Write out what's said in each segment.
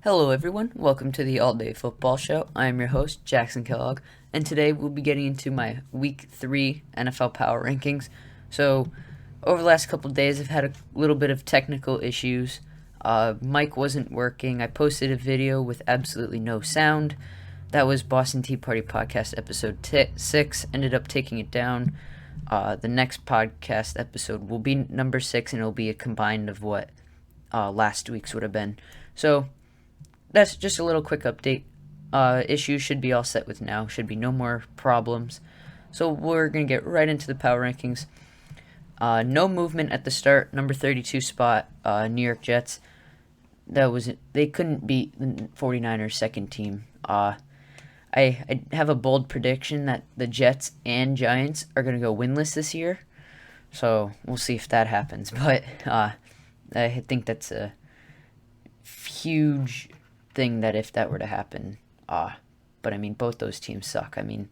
Hello, everyone. Welcome to the All Day Football Show. I am your host, Jackson Kellogg, and today we'll be getting into my Week 3 NFL Power Rankings. So, over the last couple of days, I've had a little bit of technical issues. Mic wasn't working. I posted a video with absolutely no sound. That was Boston Tea Party Podcast episode 6. Ended up taking it down. The next podcast episode will be number 6, and it'll be a combined of what last week's would have been. So, that's just a little quick update. Issues should be all set with now. Should be no more problems. So we're going to get right into the power rankings. No movement at the start. Number 32 spot, New York Jets. They couldn't beat the 49ers second team. I have a bold prediction that the Jets and Giants are going to go winless this year. So we'll see if that happens. But I think that's a huge thing that if that were to happen. But I mean, both those teams suck. I mean,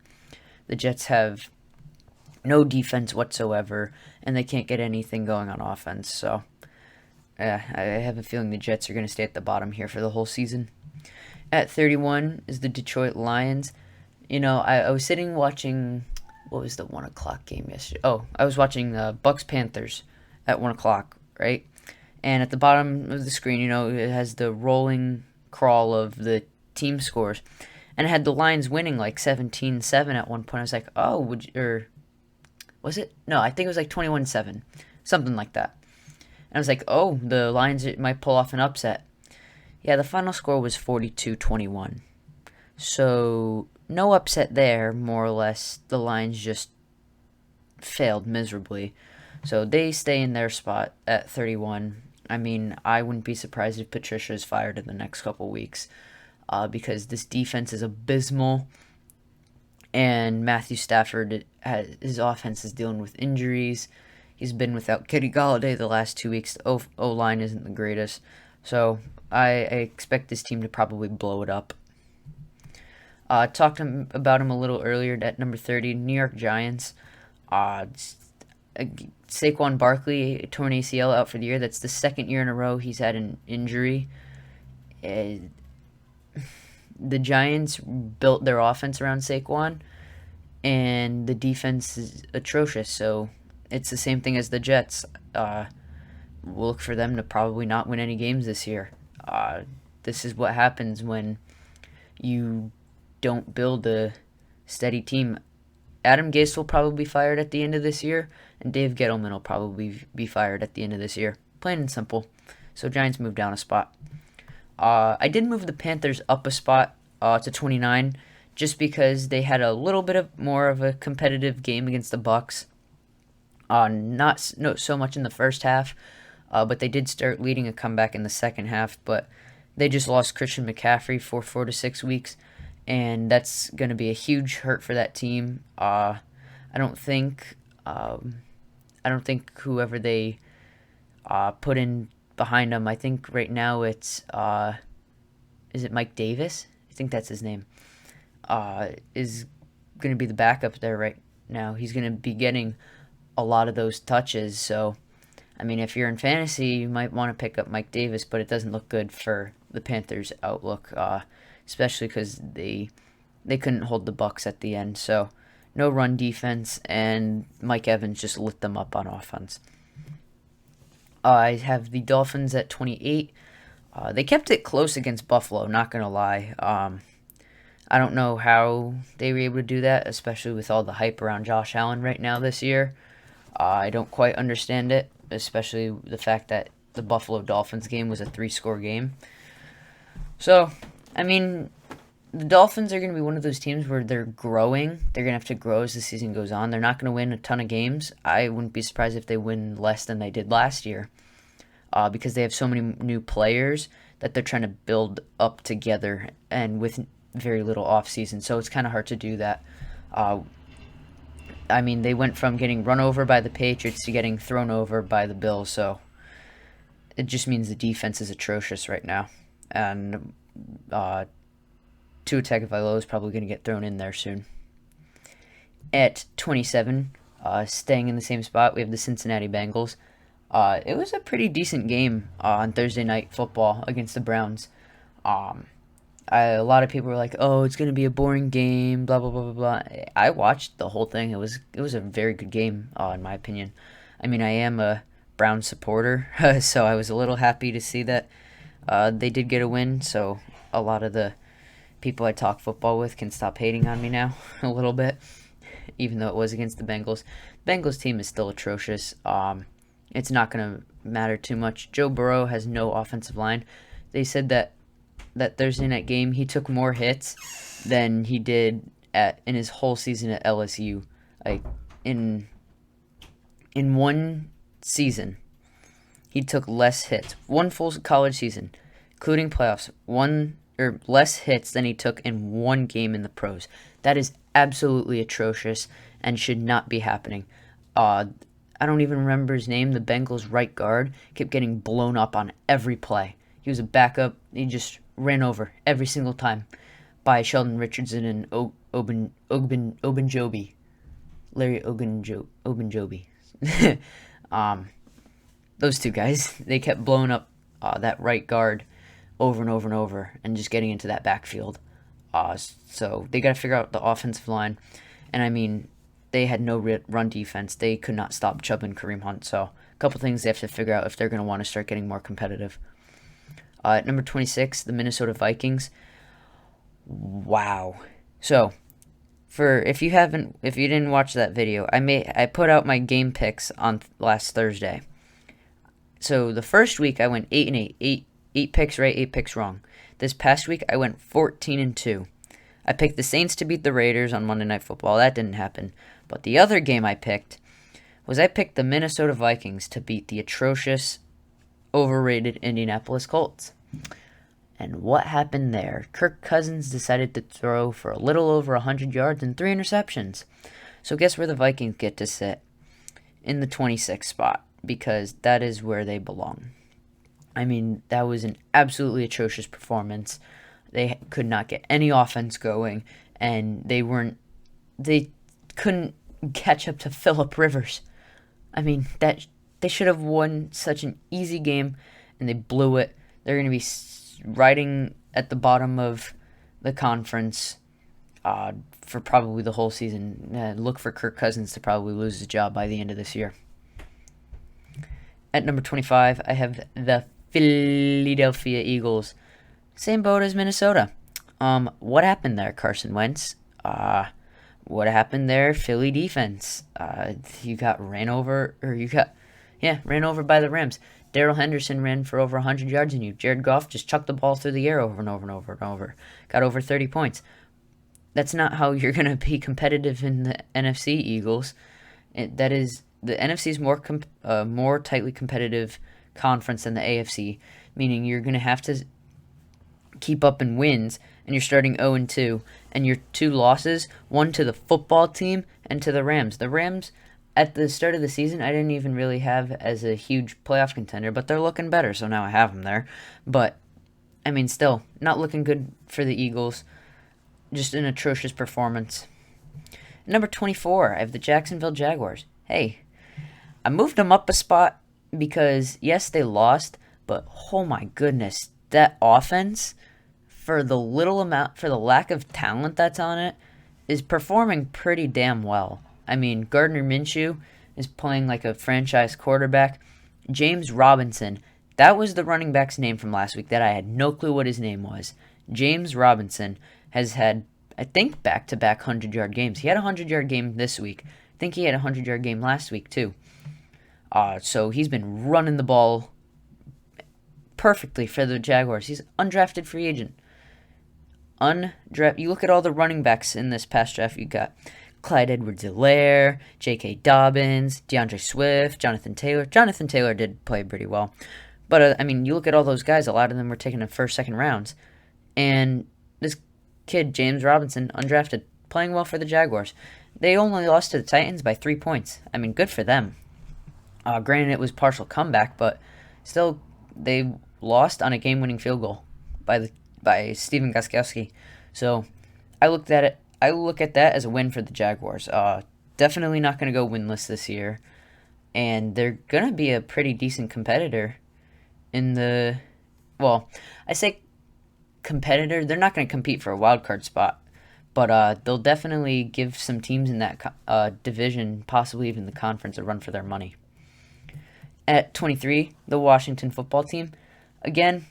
the Jets have no defense whatsoever, and they can't get anything going on offense. So I have a feeling the Jets are going to stay at the bottom here for the whole season. At 31 is the Detroit Lions. You know, I was sitting watching, what was the 1 o'clock game yesterday? Oh, I was watching Bucks Panthers at 1 o'clock, right? And at the bottom of the screen, you know, it has the rolling crawl of the team scores, and it had the Lions winning like 17-7 at one point. I was like, oh, was it? No, I think it was like 21-7, something like that. And I was like, oh, the Lions might pull off an upset. Yeah, the final score was 42-21. So no upset there, more or less. The Lions just failed miserably. So they stay in their spot at 31. I mean, I wouldn't be surprised if Patricia is fired in the next couple weeks because this defense is abysmal, and Matthew Stafford, his offense is dealing with injuries. He's been without Kenny Golladay the last 2 weeks. The O-line isn't the greatest, so I expect this team to probably blow it up. Talked about him a little earlier at number 30, New York Giants. Saquon Barkley, torn ACL, out for the year. That's the second year in a row he's had an injury. The Giants built their offense around Saquon, and the defense is atrocious. So it's the same thing as the Jets. We'll look for them to probably not win any games this year. This is what happens when you don't build a steady team. Adam Gase will probably be fired at the end of this year, and Dave Gettleman will probably be fired at the end of this year. Plain and simple. So Giants moved down a spot. I did move the Panthers up a spot to 29, just because they had a little bit more of a competitive game against the Bucs. Not so much in the first half, but they did start leading a comeback in the second half. But they just lost Christian McCaffrey for 4 to 6 weeks. And that's going to be a huge hurt for that team. I don't think whoever they put in behind them. I think right now it's is it Mike Davis? I think that's his name. Is going to be the backup there right now. He's going to be getting a lot of those touches. So, I mean, if you're in fantasy, you might want to pick up Mike Davis, but it doesn't look good for the Panthers' outlook. Especially because they couldn't hold the Bucs at the end. So no run defense, and Mike Evans just lit them up on offense. I have the Dolphins at 28. They kept it close against Buffalo, not going to lie. I don't know how they were able to do that, especially with all the hype around Josh Allen right now this year. I don't quite understand it, especially the fact that the Buffalo Dolphins game was a 3-score game. So, I mean, the Dolphins are going to be one of those teams where they're growing. They're going to have to grow as the season goes on. They're not going to win a ton of games. I wouldn't be surprised if they win less than they did last year because they have so many new players that they're trying to build up together and with very little offseason. So it's kind of hard to do that. I mean, they went from getting run over by the Patriots to getting thrown over by the Bills. So it just means the defense is atrocious right now. And Tua Tagovailoa is probably going to get thrown in there soon. At 27, staying in the same spot, we have the Cincinnati Bengals. It was a pretty decent game on Thursday Night Football against the Browns. Um, a lot of people were like, "Oh, it's gonna be a boring game." Blah blah blah blah blah. I watched the whole thing. It was a very good game, in my opinion. I mean, I am a Brown supporter, so I was a little happy to see that they did get a win. So a lot of the people I talk football with can stop hating on me now a little bit, even though it was against the Bengals. Bengals team is still atrocious. It's not going to matter too much. Joe Burrow has no offensive line. They said that Thursday night game he took more hits than he did in his whole season at LSU. Like in one season, he took less hits. One full college season, including playoffs, one or less hits than he took in one game in the pros. That is absolutely atrocious and should not be happening. I don't even remember his name. The Bengals right guard kept getting blown up on every play. He was a backup. He just ran over every single time by Sheldon Richardson and Ogunjobi. Larry Ogunjobi. Those two guys, they kept blowing up that right guard over and over and over and just getting into that backfield. So they got to figure out the offensive line. And I mean, they had no run defense. They could not stop Chubb and Kareem Hunt. So a couple things they have to figure out if they're going to want to start getting more competitive. At number 26, the Minnesota Vikings. Wow. So if you didn't watch that video, I put out my game picks on last Thursday. So the first week I went 8-8, eight picks right, 8 picks wrong. This past week I went 14-2. I picked the Saints to beat the Raiders on Monday Night Football. That didn't happen. But the other game I picked the Minnesota Vikings to beat the atrocious, overrated Indianapolis Colts. And what happened there? Kirk Cousins decided to throw for a little over 100 yards and 3 interceptions. So guess where the Vikings get to sit? In the 26th spot, because that is where they belong. I mean, that was an absolutely atrocious performance. They could not get any offense going, and they couldn't catch up to Phillip Rivers. I mean, that they should have won such an easy game, and they blew it. They're going to be riding at the bottom of the conference for probably the whole season. Look for Kirk Cousins to probably lose his job by the end of this year. At number 25, I have the Philadelphia Eagles. Same boat as Minnesota. What happened there, Carson Wentz? What happened there, Philly defense? You got ran over by the Rams. Darrell Henderson ran for over 100 yards in you. Jared Goff just chucked the ball through the air over and over and over and over. Got over 30 points. That's not how you're going to be competitive in the NFC, Eagles. The NFC is more tightly competitive conference than the AFC, meaning you're going to have to keep up in wins, and you're starting 0-2, and your 2 losses, one to the football team and to the Rams. The Rams, at the start of the season, I didn't even really have as a huge playoff contender, but they're looking better, so now I have them there. But, I mean, still, not looking good for the Eagles. Just an atrocious performance. Number 24, I have the Jacksonville Jaguars. Hey, I moved them up a spot because, yes, they lost, but oh my goodness, that offense, for the lack of talent that's on it, is performing pretty damn well. I mean, Gardner Minshew is playing like a franchise quarterback. James Robinson, that was the running back's name from last week that I had no clue what his name was. James Robinson has had, I think, back-to-back 100-yard games. He had a 100-yard game this week. I think he had a 100-yard game last week, too. So he's been running the ball perfectly for the Jaguars. He's undrafted free agent. You look at all the running backs in this past draft. You got Clyde Edwards-Helaire, J.K. Dobbins, DeAndre Swift, Jonathan Taylor. Jonathan Taylor did play pretty well. But, I mean, you look at all those guys, a lot of them were taken in first, second rounds. And this kid, James Robinson, undrafted, playing well for the Jaguars. They only lost to the Titans by 3 points. I mean, good for them. Granted, it was partial comeback, but still, they lost on a game-winning field goal by Steven Gostkowski. So, I look at that as a win for the Jaguars. Definitely not going to go winless this year, and they're going to be a pretty decent competitor in the. Well, I say competitor. They're not going to compete for a wild card spot, but they'll definitely give some teams in that division, possibly even the conference, a run for their money. At 23, the Washington football team. Again,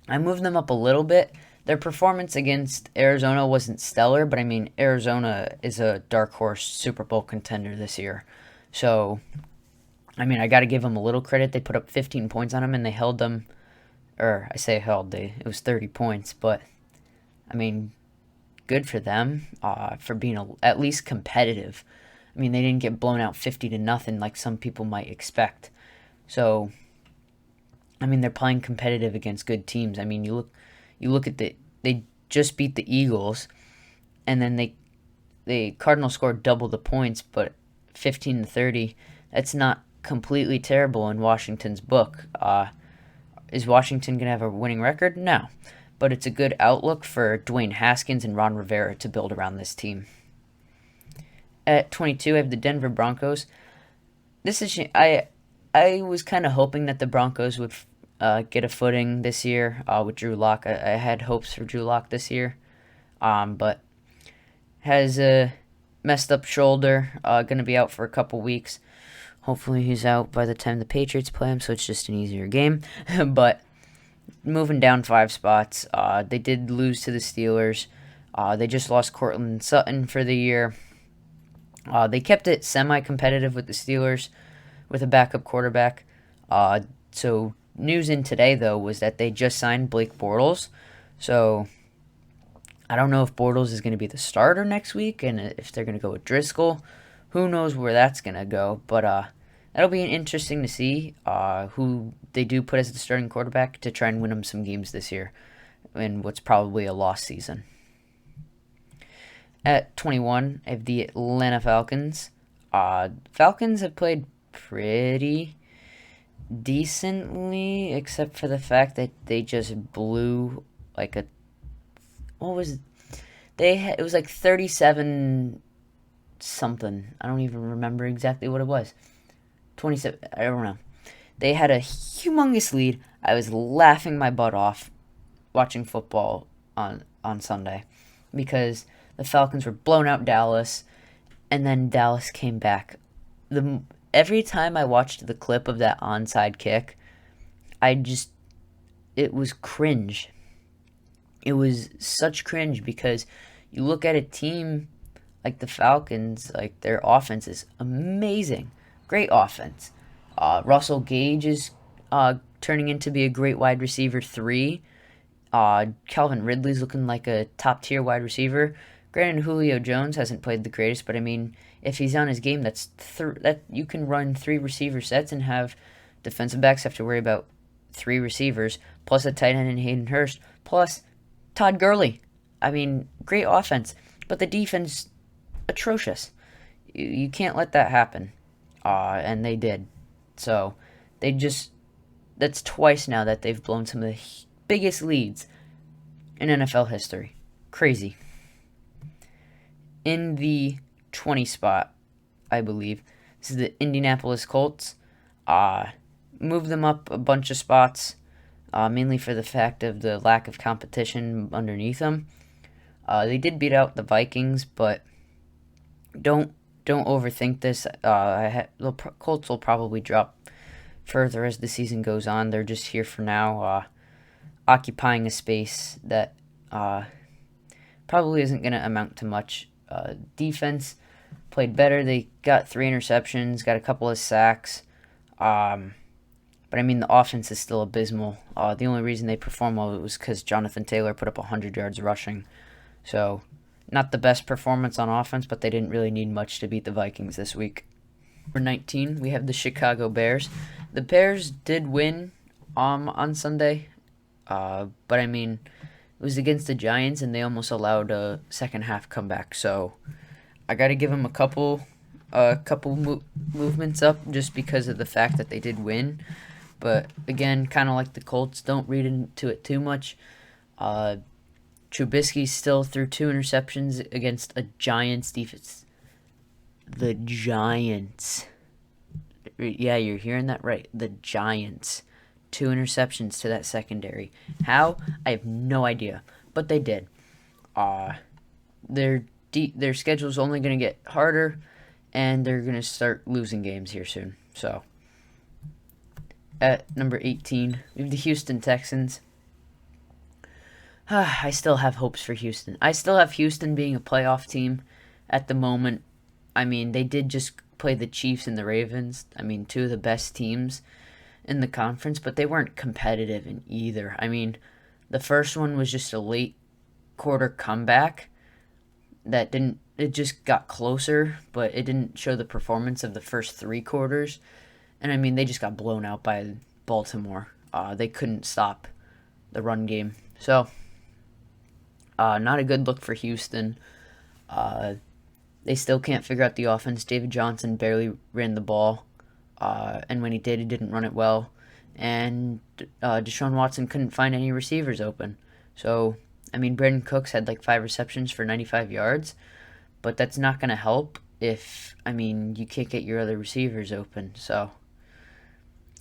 I moved them up a little bit. Their performance against Arizona wasn't stellar, but I mean, Arizona is a dark horse Super Bowl contender this year. So, I mean, I got to give them a little credit. They put up 15 points on them, and they held them, or I say held, it was 30 points, but, I mean, good for them for being at least competitive. I mean, they didn't get blown out 50-0 like some people might expect. So, I mean, they're playing competitive against good teams. I mean, you look at they just beat the Eagles, and then the Cardinals scored double the points, but 15-30. That's not completely terrible in Washington's book. Is Washington gonna have a winning record? No, but it's a good outlook for Dwayne Haskins and Ron Rivera to build around this team. At 22, I have the Denver Broncos. I was kind of hoping that the Broncos would get a footing this year with Drew Lock. I had hopes for Drew Lock this year, but has a messed up shoulder, going to be out for a couple weeks. Hopefully he's out by the time the Patriots play him, so it's just an easier game. But moving down 5 spots, they did lose to the Steelers. They just lost Courtland Sutton for the year. They kept it semi-competitive with the Steelers with a backup quarterback. So news in today, though, was that they just signed Blake Bortles. So I don't know if Bortles is going to be the starter next week and if they're going to go with Driscoll. Who knows where that's going to go. But that'll be interesting to see who they do put as the starting quarterback to try and win them some games this year in what's probably a lost season. At 21, I have the Atlanta Falcons. Falcons have played pretty decently, except for the fact that they just blew like a... What was it? It was like 37 something. I don't even remember exactly what it was. 27, I don't know. They had a humongous lead. I was laughing my butt off watching football on Sunday because the Falcons were blown out Dallas, and then Dallas came back. Every time I watched the clip of that onside kick, it was cringe. It was such cringe because you look at a team like the Falcons, like their offense is amazing. Great offense. Russell Gage is turning into be a great wide receiver 3. Calvin Ridley's looking like a top-tier wide receiver. Granted, Julio Jones hasn't played the greatest, but I mean, if he's on his game, that you can run 3 receiver sets and have defensive backs have to worry about 3 receivers, plus a tight end in Hayden Hurst, plus Todd Gurley. I mean, great offense, but the defense, atrocious. You can't let that happen, and they did. So, that's twice now that they've blown some of the biggest leads in NFL history. Crazy. In the 20 spot, I believe, this is the Indianapolis Colts. Moved them up a bunch of spots, mainly for the fact of the lack of competition underneath them. They did beat out the Vikings, but don't overthink this. The Colts will probably drop further as the season goes on. They're just here for now, occupying a space that probably isn't going to amount to much. Defense played better. They got 3 interceptions, got a couple of sacks. But I mean, the offense is still abysmal. The only reason they performed well was because Jonathan Taylor put up 100 yards rushing. So, not the best performance on offense, but they didn't really need much to beat the Vikings this week. Number 19, we have the Chicago Bears. The Bears did win on Sunday, but I mean, it was against the Giants, and they almost allowed a second half comeback. So, I got to give them a couple movements up just because of the fact that they did win. But again, kind of like the Colts, don't read into it too much. Trubisky still threw 2 interceptions against a Giants defense. The Giants. Yeah, you're hearing that right. The Giants 2 interceptions to that secondary. How? I have no idea, but they did. Their schedule's only going to get harder, and they're going to start losing games here soon. So, at number 18, we have the Houston Texans. I still have hopes for Houston. I still have Houston being a playoff team at the moment. I mean, they did just play the Chiefs and the Ravens. I mean, 2 of the best teams in the conference, but they weren't competitive in either. I mean, the first one was just a late quarter comeback it just got closer, but it didn't show the performance of the first 3 quarters. And I mean, they just got blown out by Baltimore. They couldn't stop the run game. So, not a good look for Houston. They still can't figure out the offense. David Johnson barely ran the ball. And when he did, he didn't run it well. And Deshaun Watson couldn't find any receivers open. So, I mean, Brandon Cooks had like 5 receptions for 95 yards. But that's not going to help if, I mean, you can't get your other receivers open. So,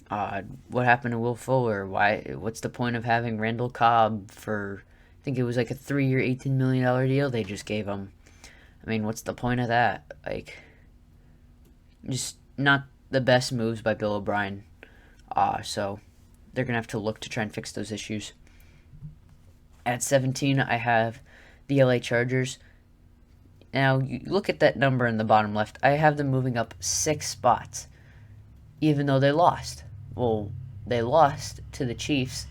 what happened to Will Fuller? What's the point of having Randall Cobb for, I think it was like a 3-year, $18 million deal they just gave him. I mean, what's the point of that? Like, just not the best moves by Bill O'Brien. So, they're going to have to look to try and fix those issues. At 17, I have the LA Chargers. Now, you look at that number in the bottom left. I have them moving up 6 spots, even though they lost. Well, they lost to the Chiefs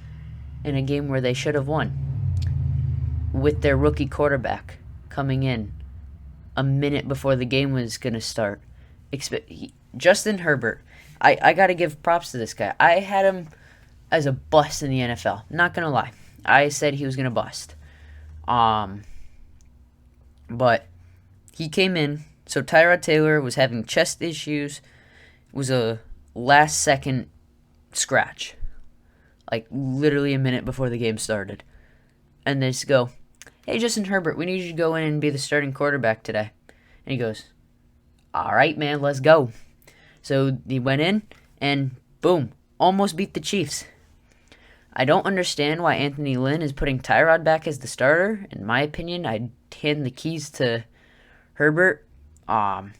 in a game where they should have won, with their rookie quarterback coming in a minute before the game was going to start. Justin Herbert, I got to give props to this guy. I had him as a bust in the NFL. Not going to lie. I said he was going to bust. But he came in. So Tyrod Taylor was having chest issues. It was a last-second scratch. Like, literally a minute before the game started. And they just go, "Hey, Justin Herbert, we need you to go in and be the starting quarterback today." And he goes, "All right, man, let's go." So he went in, and boom, almost beat the Chiefs. I don't understand why Anthony Lynn is putting Tyrod back as the starter. In my opinion, I'd hand the keys to Herbert. But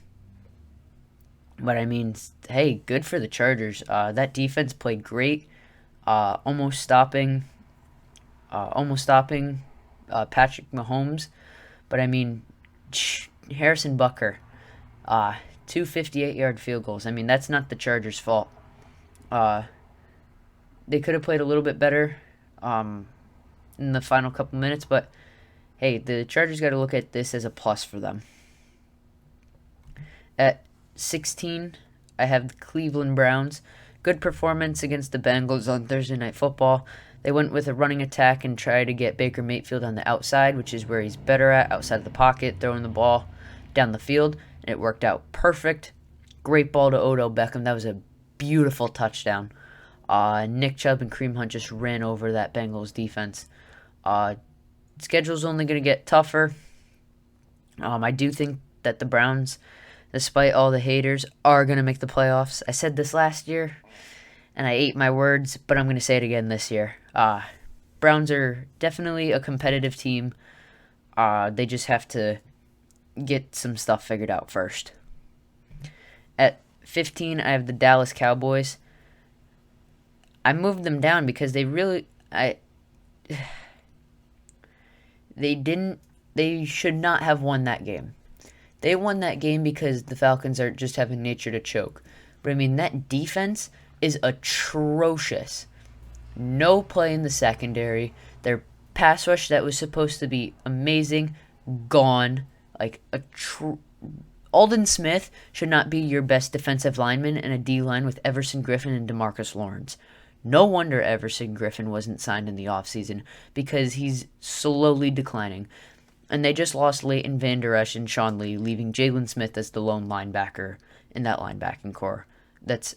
I mean, hey, good for the Chargers. That defense played great. Almost stopping Patrick Mahomes. But I mean, Harrison Butker, 2 58-yard field goals. I mean, that's not the Chargers' fault. They could have played a little bit better in the final couple minutes, but hey, the Chargers got to look at this as a plus for them. At 16, I have the Cleveland Browns. Good performance against the Bengals on Thursday Night Football. They went with a running attack and tried to get Baker Mayfield on the outside, which is where he's better at, outside of the pocket, throwing the ball down the field. And it worked out perfect. Great ball to Odell Beckham. That was a beautiful touchdown. Nick Chubb and Kareem Hunt just ran over that Bengals defense. Schedule's only going to get tougher. I do think that the Browns, despite all the haters, are going to make the playoffs. I said this last year, and I ate my words, but I'm going to say it again this year. Browns are definitely a competitive team. They just have to get some stuff figured out first. At 15, I have the Dallas Cowboys. I moved them down because they should not have won that game. They won that game because the Falcons are just have a nature to choke. But I mean, that defense is atrocious. No play in the secondary. Their pass rush that was supposed to be amazing, gone. Like Aldon Smith should not be your best defensive lineman in a D-line with Everson Griffin and DeMarcus Lawrence. No wonder Everson Griffin wasn't signed in the offseason, because he's slowly declining. And they just lost Leighton Vander Esch and Sean Lee, leaving Jalen Smith as the lone linebacker in that linebacking core that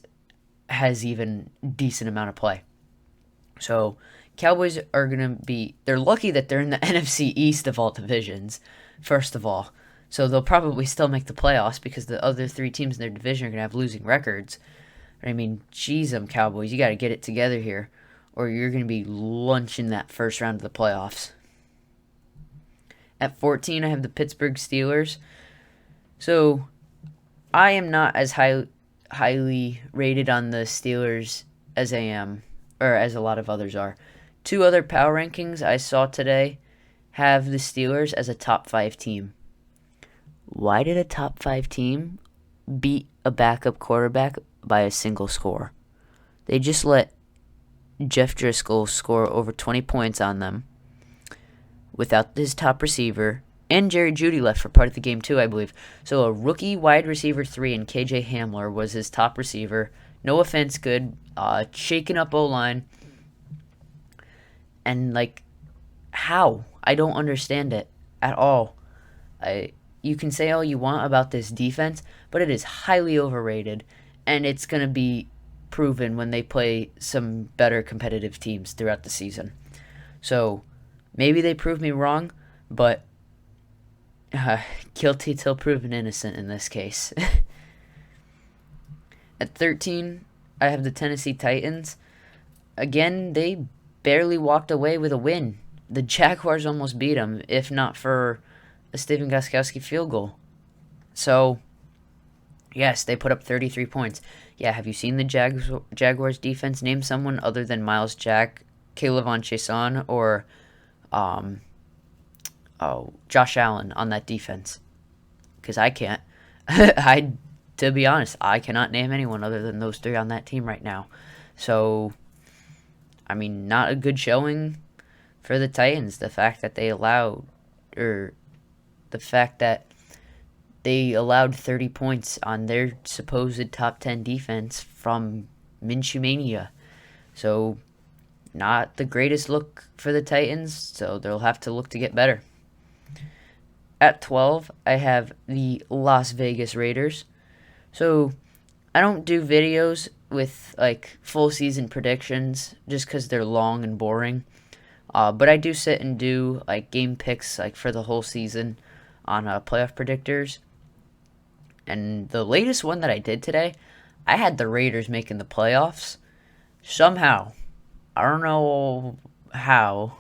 has even decent amount of play. So Cowboys are going to they're lucky that they're in the NFC East of all divisions, first of all. So they'll probably still make the playoffs because the other 3 teams in their division are going to have losing records. But I mean, geez, Cowboys, you got to get it together here, or you're going to be lunching that first round of the playoffs. At 14, I have the Pittsburgh Steelers. So I am not as highly rated on the Steelers as I am, or as a lot of others are. Two other power rankings I saw today have the Steelers as a top 5 team. Why did a top 5 team beat a backup quarterback by a single score? They just let Jeff Driscoll score over 20 points on them without his top receiver, and Jerry Jeudy left for part of the game too, I believe. So a rookie wide receiver 3 and KJ Hamler was his top receiver. No offense, good. Shaking up O-line. And, how? I don't understand it at all. You can say all you want about this defense, but it is highly overrated, and it's going to be proven when they play some better competitive teams throughout the season. So maybe they prove me wrong, but guilty till proven innocent in this case. At 13, I have the Tennessee Titans. Again, they barely walked away with a win. The Jaguars almost beat them, if not for a Stephen Gostkowski field goal. So, yes, they put up 33 points. Yeah, have you seen the Jaguars defense? Name someone other than Miles Jack, Kayvon Chaisson, or Josh Allen on that defense. Because I can't. To be honest, I cannot name anyone other than those 3 on that team right now. So, I mean, not a good showing for the Titans. The fact that they allowed 30 points on their supposed top 10 defense from Minshew Mania. So, not the greatest look for the Titans, so they'll have to look to get better. At 12, I have the Las Vegas Raiders. So, I don't do videos with, full season predictions just because they're long and boring. But I do sit and do, game picks, for the whole season on playoff predictors. And the latest one that I did today, I had the Raiders making the playoffs. Somehow. I don't know how,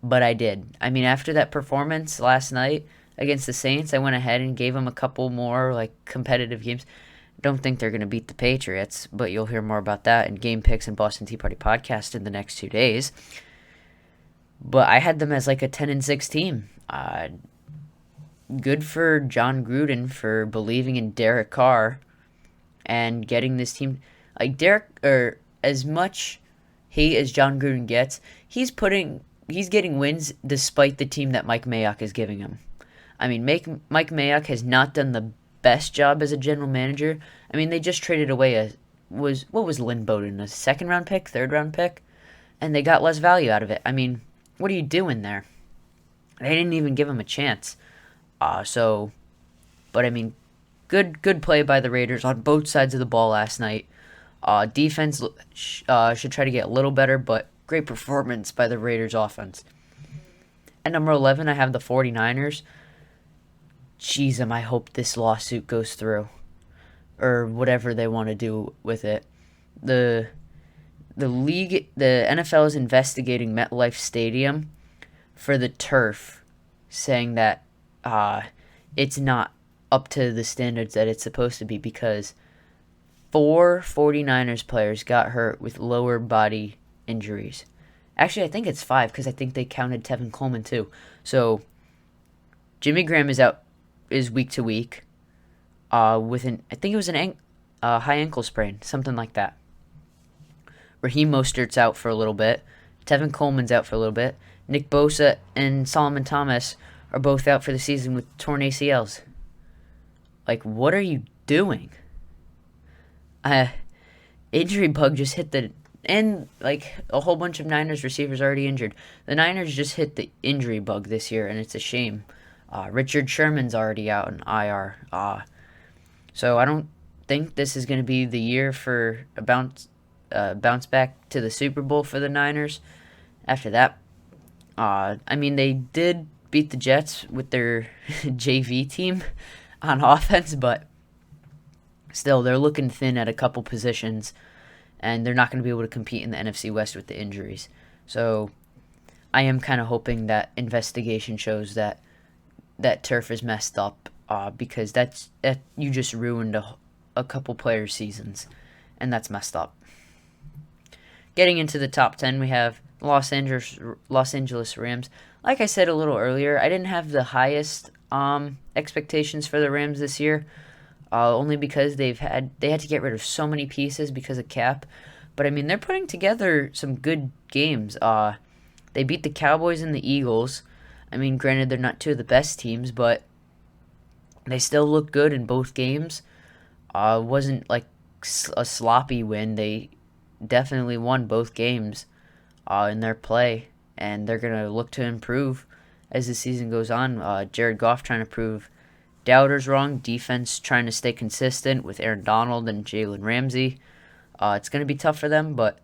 but I did. I mean, after that performance last night against the Saints, I went ahead and gave them a couple more, competitive games. Don't think they're going to beat the Patriots, but you'll hear more about that in Game Picks and Boston Tea Party podcast in the next 2 days. But I had them as a 10-6 team. Good for John Gruden for believing in Derek Carr and getting this team. As much hate as John Gruden gets, he's getting wins despite the team that Mike Mayock is giving him. I mean, Mike Mayock has not done the best job as a general manager. I mean, they just traded away what was Lynn Bowden, a 2nd-round pick, 3rd-round pick, and they got less value out of it. I mean, what are you doing there? They didn't even give him a chance. But I mean, good play by the Raiders on both sides of the ball last night. Defense should try to get a little better, but great performance by the Raiders offense. At number 11, I have the 49ers. Jeez, I hope this lawsuit goes through. Or whatever they want to do with it. The NFL is investigating MetLife Stadium for the turf, saying that it's not up to the standards that it's supposed to be because 4 49ers players got hurt with lower body injuries. Actually, I think it's 5 because I think they counted Tevin Coleman too. So, Jimmy Graham is week to week I think it was an high ankle sprain, something like that. Raheem Mostert's out for a little bit. Tevin Coleman's out for a little bit. Nick Bosa and Solomon Thomas are both out for the season with torn ACLs. What are you doing? Injury bug just hit and a whole bunch of Niners receivers already injured. The Niners just hit the injury bug this year, and it's a shame. Richard Sherman's already out in IR. So I don't think this is going to be the year for a bounce back to the Super Bowl for the Niners. After that, I mean, they did beat the Jets with their JV team on offense, but Still, they're looking thin at a couple positions, and they're not going to be able to compete in the NFC West with the injuries. So I am kind of hoping that investigation shows that that turf is messed up, because that you just ruined a couple players' seasons, and that's messed up. Getting into the top 10, we have Los Angeles Rams. Like I said a little earlier, I didn't have the highest expectations for the Rams this year, only because they had to get rid of so many pieces because of cap. But I mean, they're putting together some good games. They beat the Cowboys and the Eagles. I mean, granted, they're not two of the best teams, but they still look good in both games. Wasn't like a sloppy win. They definitely won both games in their play, and they're going to look to improve as the season goes on. Jared Goff trying to prove doubters wrong. Defense trying to stay consistent with Aaron Donald and Jalen Ramsey. It's going to be tough for them, but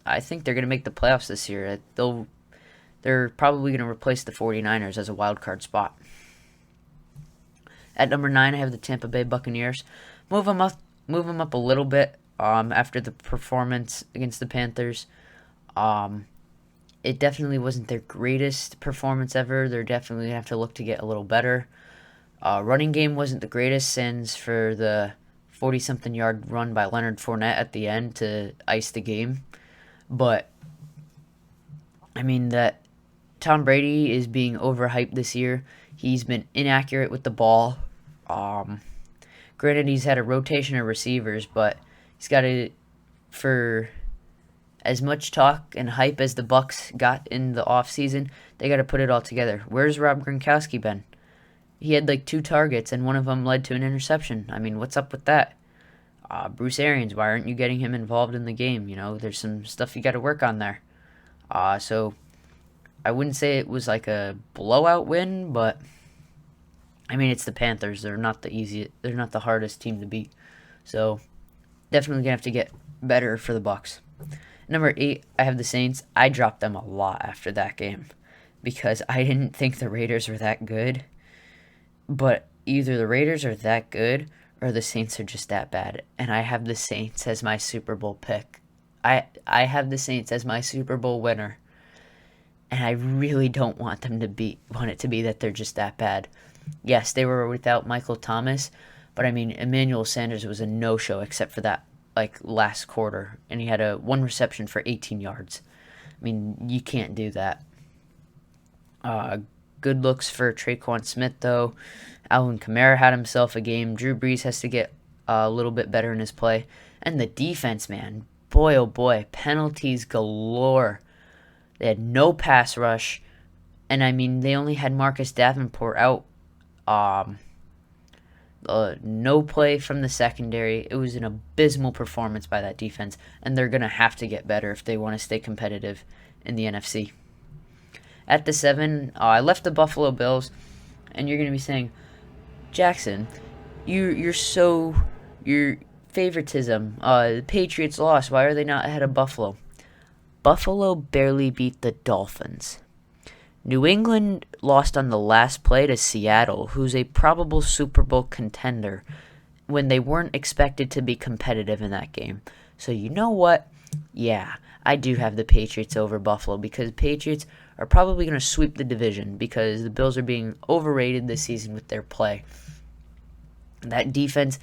I think they're going to make the playoffs this year. They're probably going to replace the 49ers as a wild card spot. At number 9, I have the Tampa Bay Buccaneers. Move them up a little bit after the performance against the Panthers. It definitely wasn't their greatest performance ever. They're definitely going to have to look to get a little better. Running game wasn't the greatest, since for the 40-something yard run by Leonard Fournette at the end to ice the game. But, I mean, that Tom Brady is being overhyped this year. He's been inaccurate with the ball. Granted, he's had a rotation of receivers, but he's got to, for as much talk and hype as the Bucs got in the offseason, they got to put it all together. Where's Rob Gronkowski been? He had like 2 targets, and one of them led to an interception. I mean, what's up with that? Bruce Arians, why aren't you getting him involved in the game? You know, there's some stuff you got to work on there. So I wouldn't say it was like a blowout win, but I mean, it's the Panthers. They're not the hardest team to beat. So definitely gonna have to get better for the Bucs. Number 8, I have the Saints. I dropped them a lot after that game because I didn't think the Raiders were that good. But either the Raiders are that good or the Saints are just that bad. And I have the Saints as my Super Bowl pick. I have the Saints as my Super Bowl winner. And I really don't want it to be that they're just that bad. Yes, they were without Michael Thomas, but I mean, Emmanuel Sanders was a no-show except for that last quarter, and he had a 1 reception for 18 yards. I mean, you can't do that. Good looks for Traquan Smith, though. Alvin Kamara had himself a game. Drew Brees has to get a little bit better in his play. And the defense, man, boy, oh boy, penalties galore. They had no pass rush, and I mean, they only had Marcus Davenport out. No play from the secondary. It was an abysmal performance by that defense, and they're going to have to get better if they want to stay competitive in the NFC. At the 7, I left the Buffalo Bills, and you're going to be saying, Jackson, your favoritism. The Patriots lost. Why are they not ahead of Buffalo? Buffalo barely beat the Dolphins. New England lost on the last play to Seattle, who's a probable Super Bowl contender, when they weren't expected to be competitive in that game. So you know what? Yeah, I do have the Patriots over Buffalo, because the Patriots are probably going to sweep the division because the Bills are being overrated this season with their play. That defense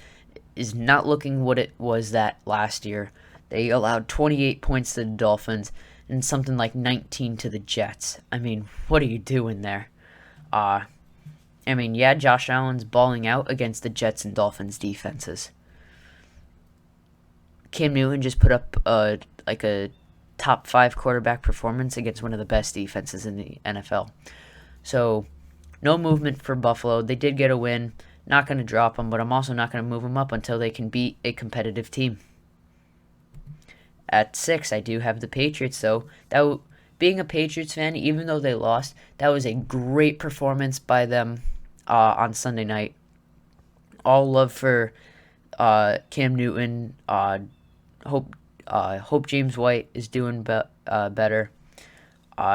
is not looking what it was that last year. They allowed 28 points to the Dolphins and something like 19 to the Jets. I mean, what are you doing there? Josh Allen's balling out against the Jets and Dolphins defenses. Cam Newton just put up a top 5 quarterback performance against one of the best defenses in the NFL. So, no movement for Buffalo. They did get a win. Not going to drop them, but I'm also not going to move them up until they can beat a competitive team. At 6, I do have the Patriots, though. Being a Patriots fan, even though they lost, that was a great performance by them on Sunday night. All love for Cam Newton. Hope James White is doing better.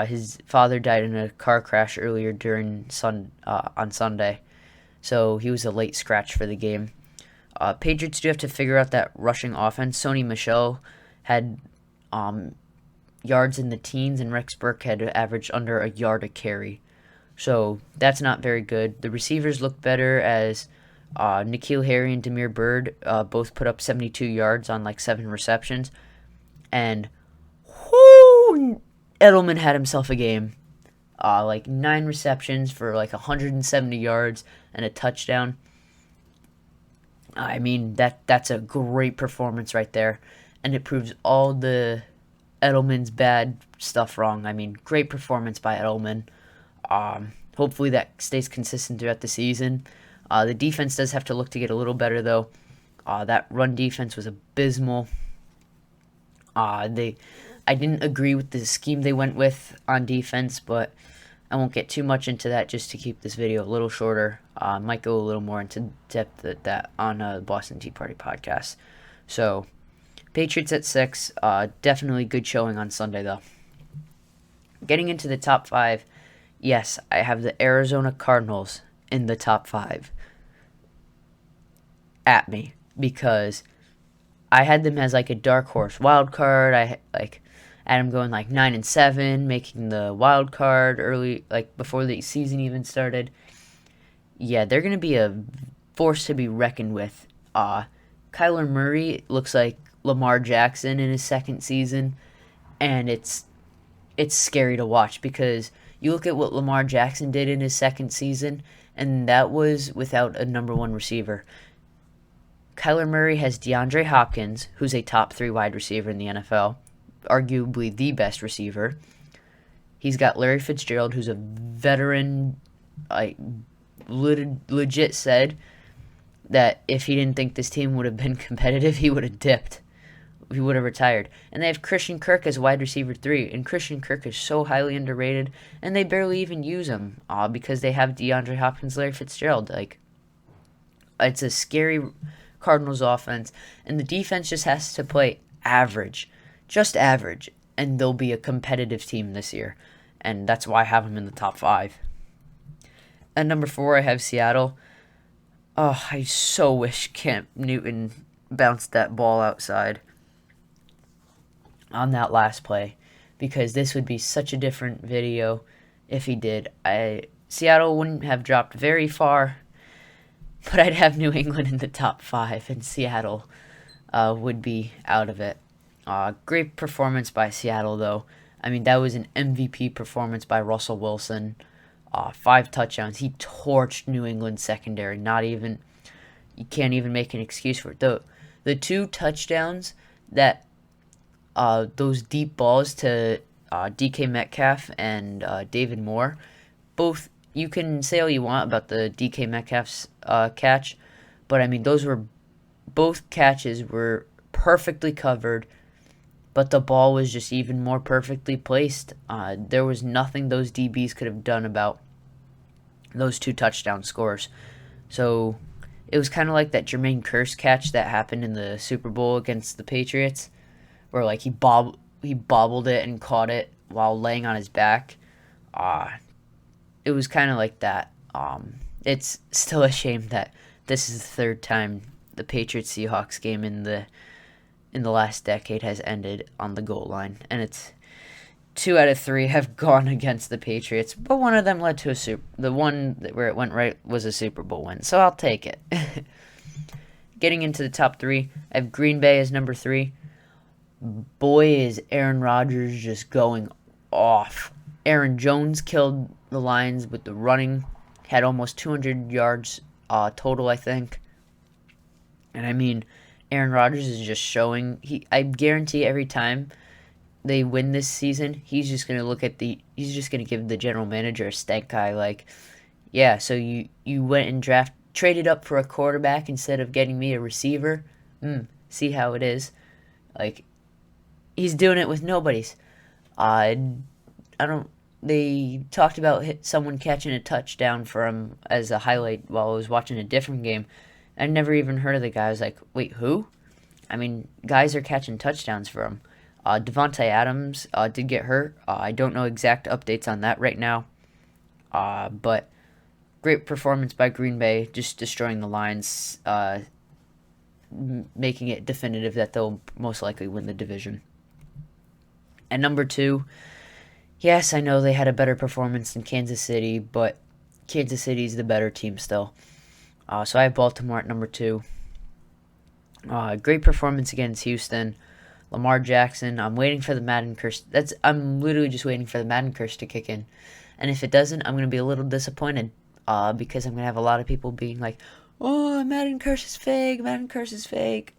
His father died in a car crash earlier on Sunday, so he was a late scratch for the game. Patriots do have to figure out that rushing offense. Sony Michel had yards in the teens, and Rex Burke had averaged under a yard a carry. So that's not very good. The receivers look better as N'Keal Harry and Damiere Byrd both put up 72 yards on like 7 receptions. And Edelman had himself a game. Like 9 receptions for like 170 yards and a touchdown. I mean, that's a great performance right there. And it proves all the Edelman's bad stuff wrong. I mean, great performance by Edelman. Hopefully that stays consistent throughout the season. The defense does have to look to get a little better, though. That run defense was abysmal. I didn't agree with the scheme they went with on defense, but I won't get too much into that just to keep this video a little shorter. Might go a little more into depth at that on the Boston Tea Party podcast. So, Patriots at 6. Definitely good showing on Sunday, though. Getting into the top 5, yes, I have the Arizona Cardinals in the top 5 at me because I had them as like a dark horse wild card. I had them going like 9-7, making the wild card early, like before the season even started. Yeah, they're gonna be a force to be reckoned with. Kyler Murray looks like Lamar Jackson in his second season, and it's scary to watch because you look at what Lamar Jackson did in his second season, and that was without a number 1 receiver. Kyler Murray has DeAndre Hopkins, who's a top 3 wide receiver in the NFL, arguably the best receiver. He's got Larry Fitzgerald, who's a veteran. I legit said that if he didn't think this team would have been competitive, he would have dipped. He would have retired. And they have Christian Kirk as wide receiver 3, and Christian Kirk is so highly underrated, and they barely even use him because they have DeAndre Hopkins, Larry Fitzgerald. Like, it's a scary Cardinals offense, and the defense just has to play average, just average, and they'll be a competitive team this year, and that's why I have them in the top 5. At number 4, I have Seattle. Oh, I so wish Cam Newton bounced that ball outside on that last play, because this would be such a different video if he did. Seattle wouldn't have dropped very far, but I'd have New England in the top 5, and Seattle would be out of it. Great performance by Seattle, though. I mean, that was an MVP performance by Russell Wilson. 5 touchdowns. He torched New England secondary. You can't even make an excuse for it. The 2 touchdowns that those deep balls to DK Metcalf and David Moore, both, you can say all you want about the DK Metcalf's catch, but I mean, both catches were perfectly covered, but the ball was just even more perfectly placed. There was nothing those DBs could have done about those 2 touchdown scores. So it was kind of like that Jermaine Kearse catch that happened in the Super Bowl against the Patriots, where like he bobbled it and caught it while laying on his back. It was kind of like that. It's still a shame that this is the 3rd time the Patriots-Seahawks game in the last decade has ended on the goal line, and it's 2 out of 3 have gone against the Patriots, but one of them led to the one where it went right was a Super Bowl win, so I'll take it. Getting into the top 3, I have Green Bay as number 3. Boy, is Aaron Rodgers just going off. Aaron Jones killed the Lions with the running, had almost 200 yards total, I think. And I mean, Aaron Rodgers is just showing. I guarantee every time they win this season, he's just gonna give the general manager a stank eye, like, yeah, so you went and traded up for a quarterback instead of getting me a receiver. See how it is. Like, he's doing it with nobodies. They talked about someone catching a touchdown for him as a highlight while I was watching a different game. I'd never even heard of the guy. I was like, wait, who? I mean, guys are catching touchdowns for him. Devontae Adams did get hurt. I don't know exact updates on that right now. But great performance by Green Bay, just destroying the Lions. making it definitive that they'll most likely win the division. And number 2, yes, I know they had a better performance than Kansas City, but Kansas City's the better team still. So I have Baltimore at number 2. Great performance against Houston. Lamar Jackson. I'm waiting for the Madden curse. I'm literally just waiting for the Madden curse to kick in. And if it doesn't, I'm going to be a little disappointed because I'm going to have a lot of people being like, oh, Madden curse is fake. Madden curse is fake.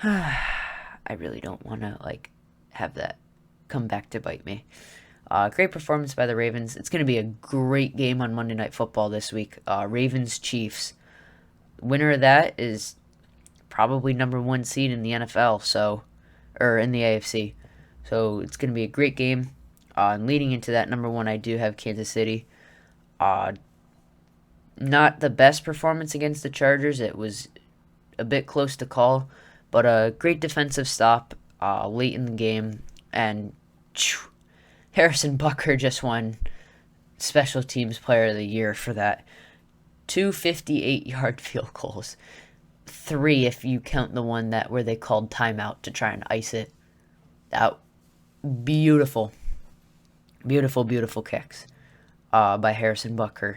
I really don't want to have that come back to bite me. Great performance by the Ravens. It's going to be a great game on Monday Night Football this week. Ravens-Chiefs. Winner of that is probably number 1 seed in the NFL, or in the AFC. So it's going to be a great game. And leading into that, number 1, I do have Kansas City. Not the best performance against the Chargers. It was a bit close to call, but a great defensive stop late in the game. And Harrison Butker just won Special Teams Player of the Year for that. 2 58-yard field goals. 3 if you count the one where they called timeout to try and ice it. That beautiful kicks by Harrison Butker,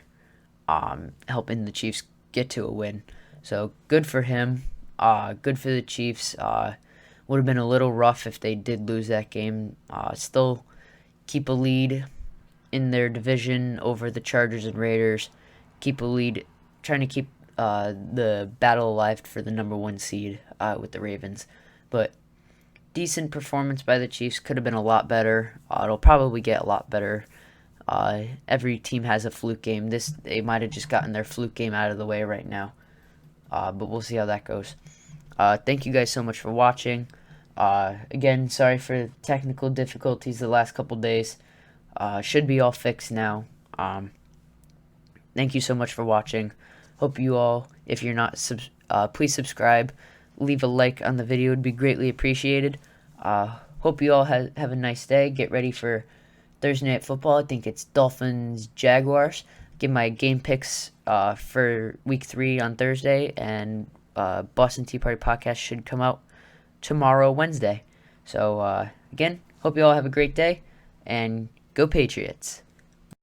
helping the Chiefs get to a win. So good for him. Good for the Chiefs. Would have been a little rough if they did lose that game. Still keep a lead in their division over the Chargers and Raiders. Keep a lead, trying to keep the battle alive for the number 1 seed with the Ravens. But decent performance by the Chiefs. Could have been a lot better. It'll probably get a lot better. Every team has a fluke game. They might have just gotten their fluke game out of the way right now. But we'll see how that goes. Thank you guys so much for watching. Again, sorry for technical difficulties the last couple days. Should be all fixed now. Thank you so much for watching. Hope you all, if you're not, please subscribe. Leave a like on the video. It would be greatly appreciated. Hope you all have a nice day. Get ready for Thursday Night Football. I think it's Dolphins, Jaguars. Give my game picks for Week 3 on Thursday. And Boston Tea Party Podcast should come out tomorrow, Wednesday. So, again, hope you all have a great day. And go Patriots.